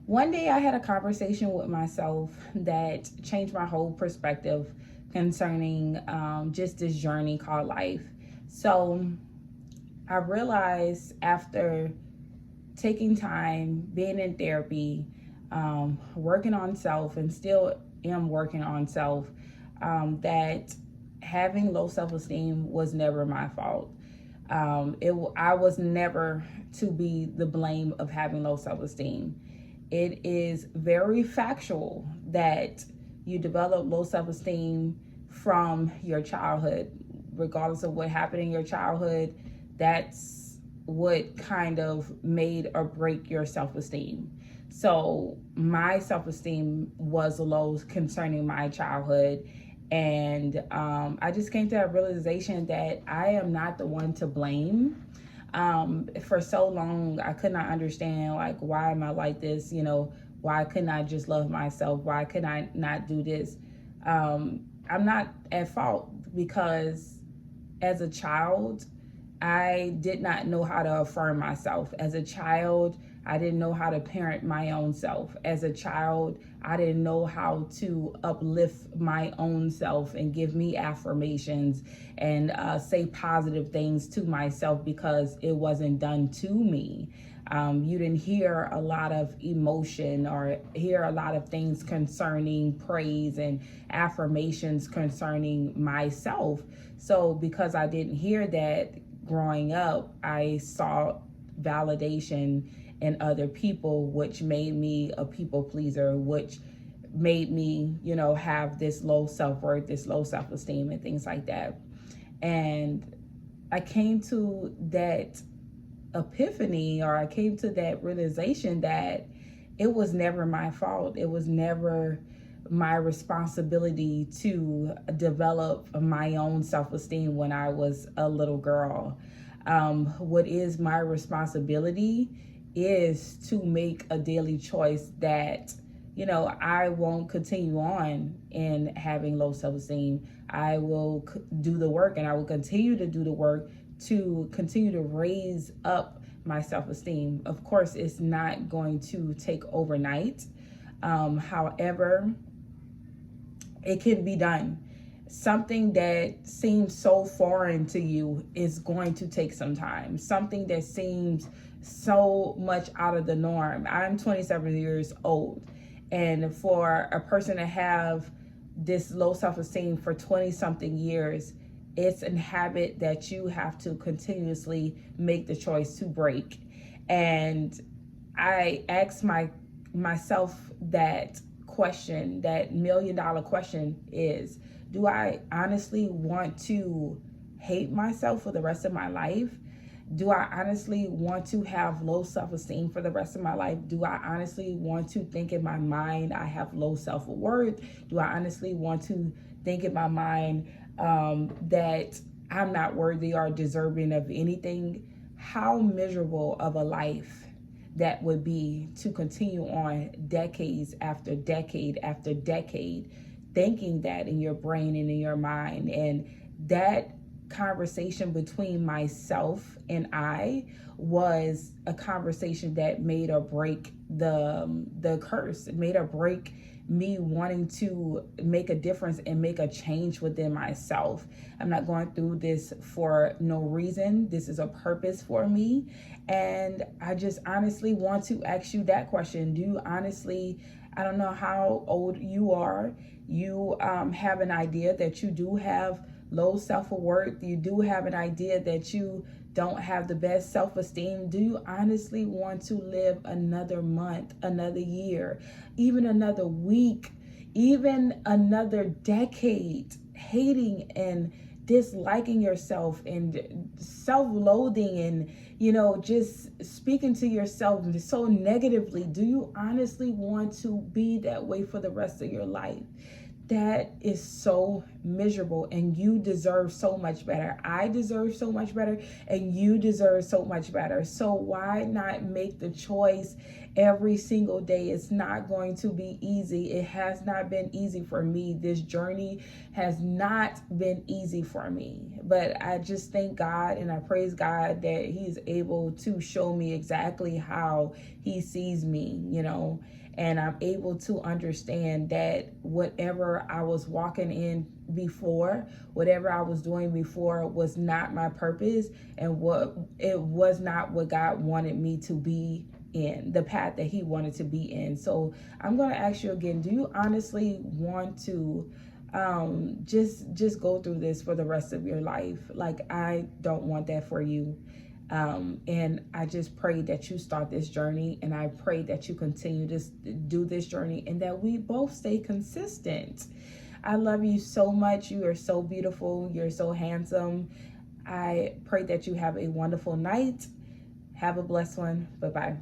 One day I had a conversation with myself that changed my whole perspective concerning just this journey called life. So I realized after taking time, being in therapy, working on self, and still am working on self, that having low self esteem was never my fault. I was never to be the blame of having low self esteem. It is very factual that you develop low self esteem from your childhood, regardless of what happened in your childhood. That's what kind of made or break your self esteem. So, my self esteem was low concerning my childhood. And I just came to that realization that I am not the one to blame. For so long I could not understand, like, why am I like this, why couldn't I just love myself, why could I not do this. I'm not at fault because as a child I did not know how to affirm myself. As a child, I didn't know how to parent my own self. As a child, I didn't know how to uplift my own self and give me affirmations and say positive things to myself because it wasn't done to me. You didn't hear a lot of emotion or hear a lot of things concerning praise and affirmations concerning myself. So, because I didn't hear that growing up, I saw validation in other people, which made me a people pleaser, which made me, have this low self-worth, this low self-esteem and things like that. And I came to that epiphany, or I came to that realization that it was never my fault. It was never my responsibility to develop my own self-esteem when I was a little girl. What is my responsibility is to make a daily choice that, I won't continue on in having low self-esteem. I will do the work, and I will continue to do the work to continue to raise up my self-esteem. Of course, it's not going to take overnight. However, it can be done. Something that seems so foreign to you is going to take some time. Something that seems so much out of the norm. I'm 27 years old, and for a person to have this low self-esteem for 20 something years, it's a habit that you have to continuously make the choice to break. And I asked myself that question, that $1,000,000 question is, do I honestly want to hate myself for the rest of my life? Do I honestly want to have low self-esteem for the rest of my life? Do I honestly want to think in my mind I have low self-worth? Do I honestly want to think in my mind that I'm not worthy or deserving of anything? How miserable of a life that would be to continue on decades after decade after decade, thinking that in your brain and in your mind. And that conversation between myself and I was a conversation that made or break the curse. It made or break me wanting to make a difference and make a change within myself. I'm not going through this for no reason. This is a purpose for me. And I just honestly want to ask you that question. Do you honestly, I don't know how old you are, you have an idea that you do have low self-worth, you do have an idea that you don't have the best self-esteem. Do you honestly want to live another month, another year, even another week, even another decade hating and disliking yourself and self-loathing and just speaking to yourself so negatively? Do you honestly want to be that way for the rest of your life? That is so miserable, and you deserve so much better. I deserve so much better, and you deserve so much better. So why not make the choice every single day. It's not going to be easy. It has not been easy for me. This journey has not been easy for me. But I just thank God and I praise God that He's able to show me exactly how He sees me, and I'm able to understand that whatever I was walking in before, whatever I was doing before was not my purpose, and it was not what God wanted me to be in, the path that He wanted to be in. So I'm going to ask you again, do you honestly want to just go through this for the rest of your life? Like, I don't want that for you. And I just pray that you start this journey, and I pray that you continue to do this journey, and that we both stay consistent. I love you so much. You are so beautiful. You're so handsome. I pray that you have a wonderful night. Have a blessed one. Bye-bye.